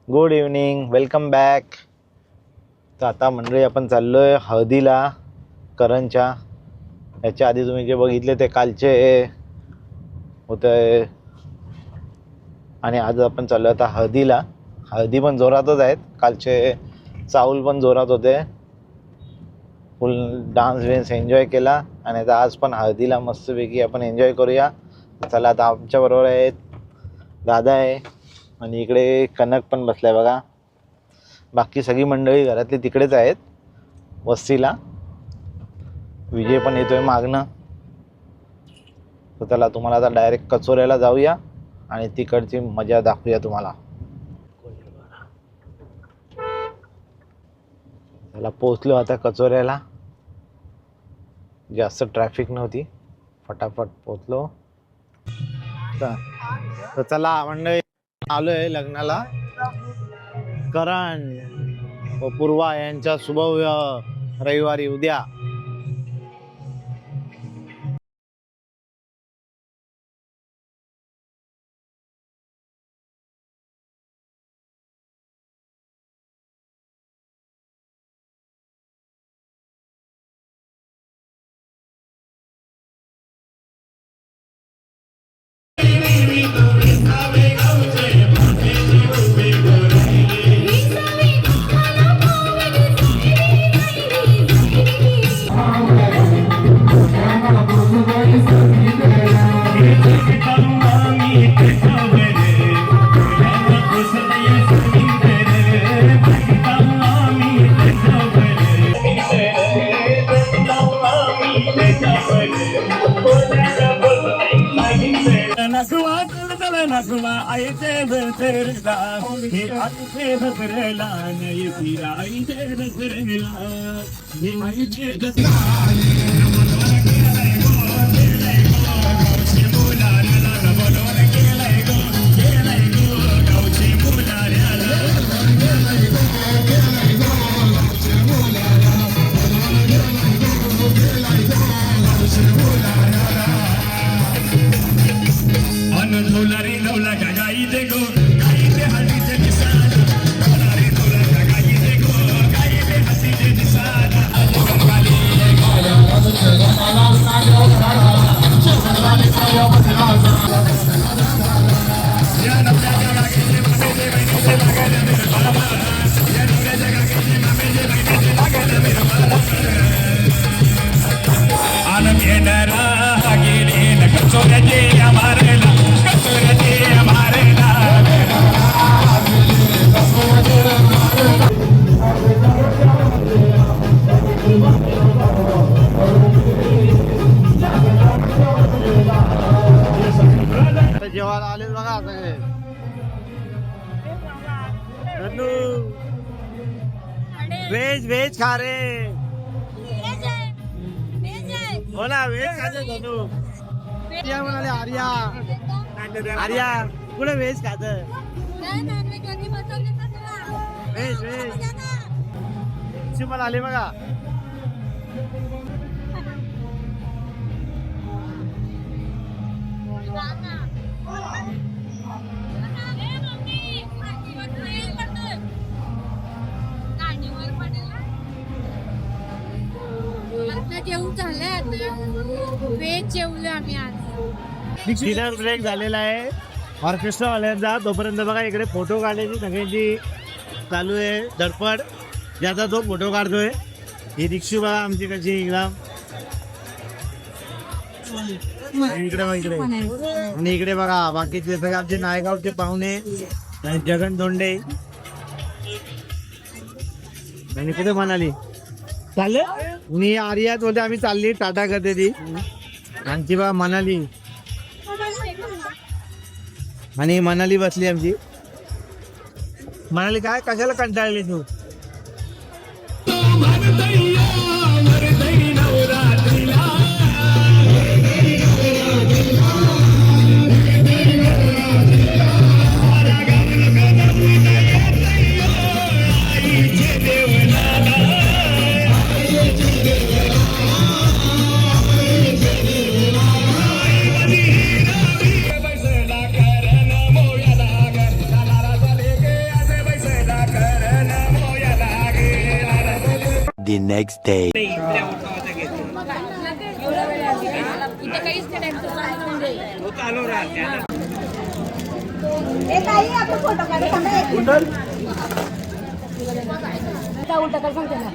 Good evening, welcome back. तर आता मंडळी आपण चाललो आहे हळदीला करणच्या. याच्या आधी तुम्ही जे बघितले ते कालचे होते आणि आज आपण चाललो आता हळदीला. हळदी पण जोरातच आहेत, कालचे चाऊल पण जोरात होते. फुल डान्स वेन्स एन्जॉय केला आणि आता आज पण हळदीला मस्तपैकी आपण एन्जॉय करूया. चला आता आमच्याबरोबर आहेत दादा आहे आणि इकडे कनक पण बसलाय बघा. बाकी सगळी मंडळी घरातली तिकडेच आहेत वस्तीला. विजय पण येतोय मागणं. तर त्याला तुम्हाला आता डायरेक्ट कचोऱ्याला जाऊया आणि तिकडची मजा दाखवूया तुम्हाला. त्याला पोचलो आता कचोऱ्याला. जास्त ट्रॅफिक नव्हती, फटाफट पोचलो. तर चला मंडळी, आलोय लग्नाला. करण व पूर्वा यांच्या शुभविवाह रविवारी उद्या. जेवायला आले बघा सगळे. व्हेज व्हेज खा रे. हो ना, व्हेज खाते धनू. आर्या म्हणाले आर्या आर्या कुठे व्हेज खात. व्हेज व्हेज शिमल आले बघा. जेवण झालंय आता. व्हेज जेवलो आम्ही आज. डिनर ब्रेक झालेला आहे ऑर्केस्ट्रा वाल्यांचा. तोपर्यंत बघा इकडे फोटो काढायची सगळ्यांची चालू आहे धडपड. ज्याचा तो फोटो काढतोय. ही रिक्षी बघा आमची कशी एकदम. इकडे इकडे आणि इकडे बघा बाकीचे सगळे आमचे नायगावचे पाहुणे. जगन धोंडे आणि कुठे मनाली चालले मी आर्यात बोलते आम्ही चालली टाटा करते ती आमची बा मनाली आणि मनाली बसली आमची मनाली काय कशाला कंटाळली तू The next day. उलटा कर सांगते ना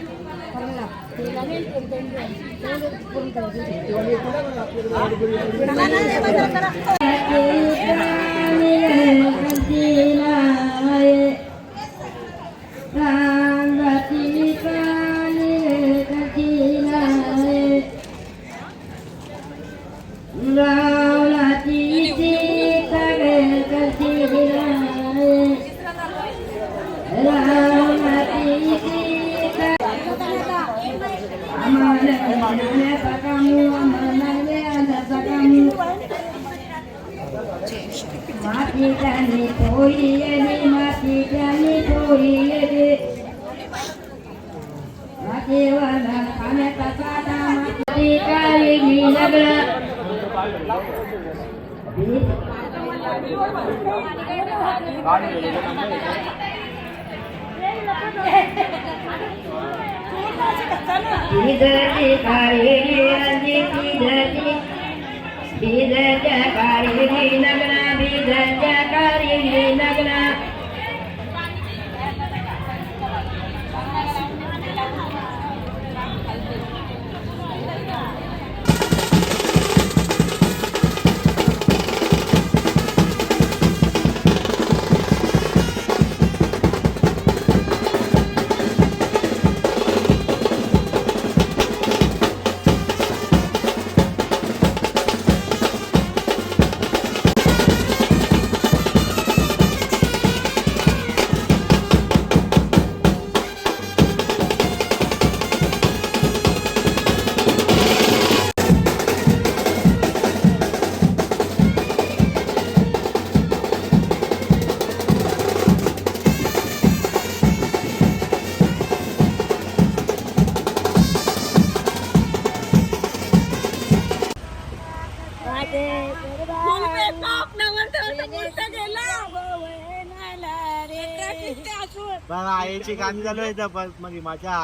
आईची गाणी चालू आहे बस मध्ये माझ्या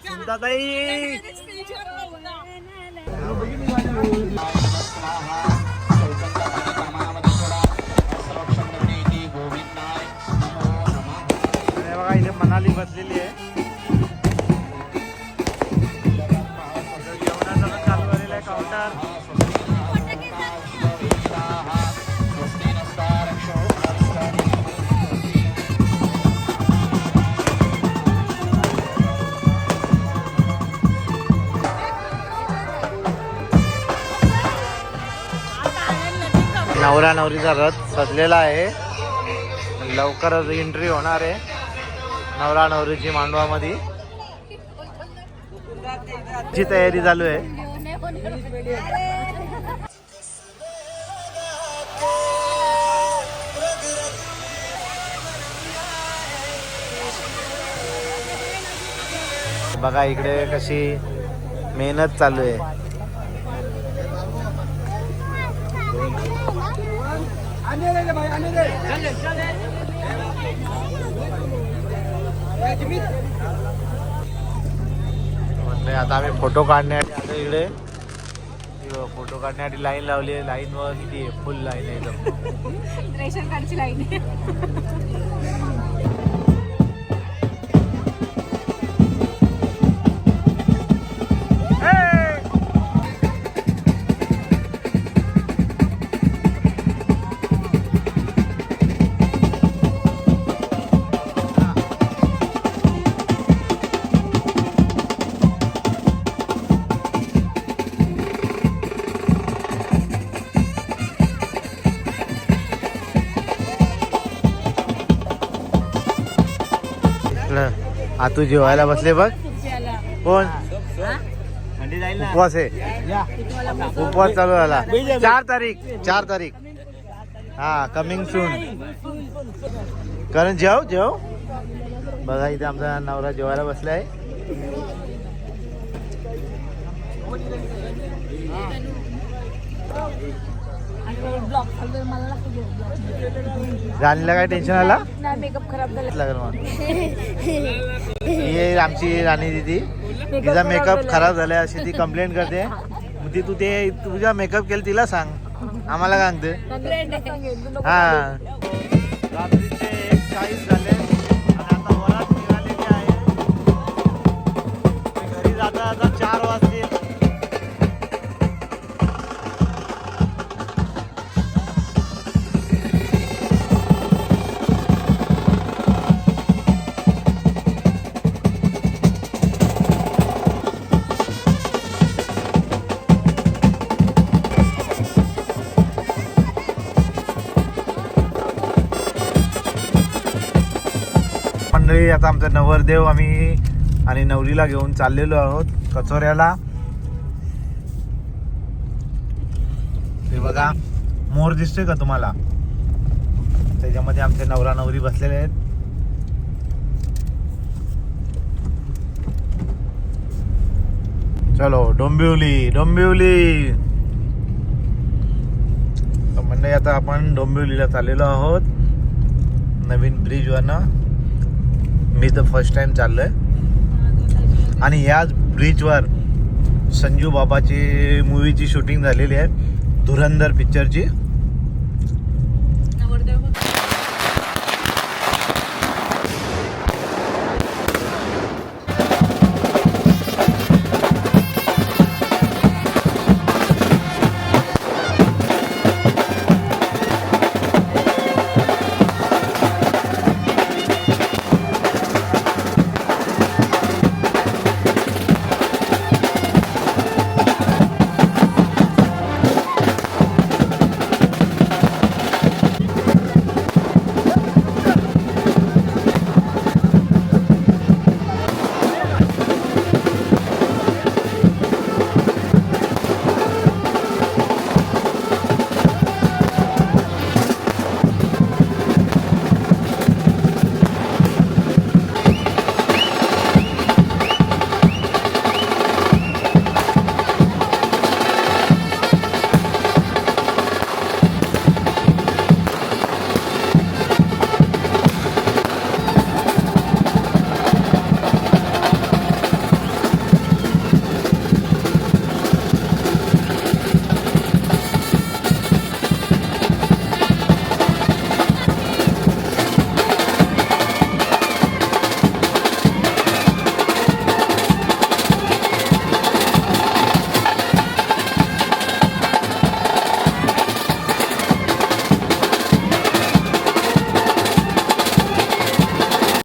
सुनताताई बघा इथे मनाली बसलेली आहे जेवणाचं पण चालू झालेलं आहे काउंटर नवरा नवरीचा रथ सजलेला आहे लवकरच एंट्री होणार आहे नवरा नवरीची मांडवामध्ये ची तयारी चालू आहे बघा इकडे कशी मेहनत चालू आहे म्हणजे आता आम्ही फोटो काढण्यासाठी आता इकडे फोटो काढण्यासाठी लाईन लावली आहे लाईन वर किती आहे फुल लाईन आहे एकदम रेशन कार्डची लाईन आहे आतू जेवायला बसले बघ. कोण उपवास आहे. उपवास चालू झाला. 4 तारीख. हा कमिंग सून. कारण जेव बघा इथे आमचा नवरा जेवायला बसलाय. राणीला काय टेन्शन आला? मेकअप खराब झाला. लागेल मग. ही आमची राणी दिदी, तिचा मेकअप खराब झालाय अशी ती कंप्लेंट करते. मग ती तू ते तुझा मेकअप केलं तिला सांग, आम्हाला सांगते. हा रात्रीचे 1:40 झाले आणि आता वरात निघालेली आहे. घरी जाता जाता 4 वाजतील. मंडळी आता आमचा नवरदेव आम्ही आणि नवरीला घेऊन चाललेलो आहोत कचोऱ्याला. हे बघा मोर दिसतोय का तुम्हाला? त्याच्यामध्ये आमचे नवरा नवरी बसलेले आहेत. चलो डोंबिवली. म्हणजे आता आपण डोंबिवलीला चाललेलो आहोत नवीन ब्रिजवरनं. मी तर फर्स्ट टाइम चाललोय आणि याच ब्रिजवर संजू बाबाची मूवीची शूटिंग झालेली आहे, धुरंधर पिक्चरची.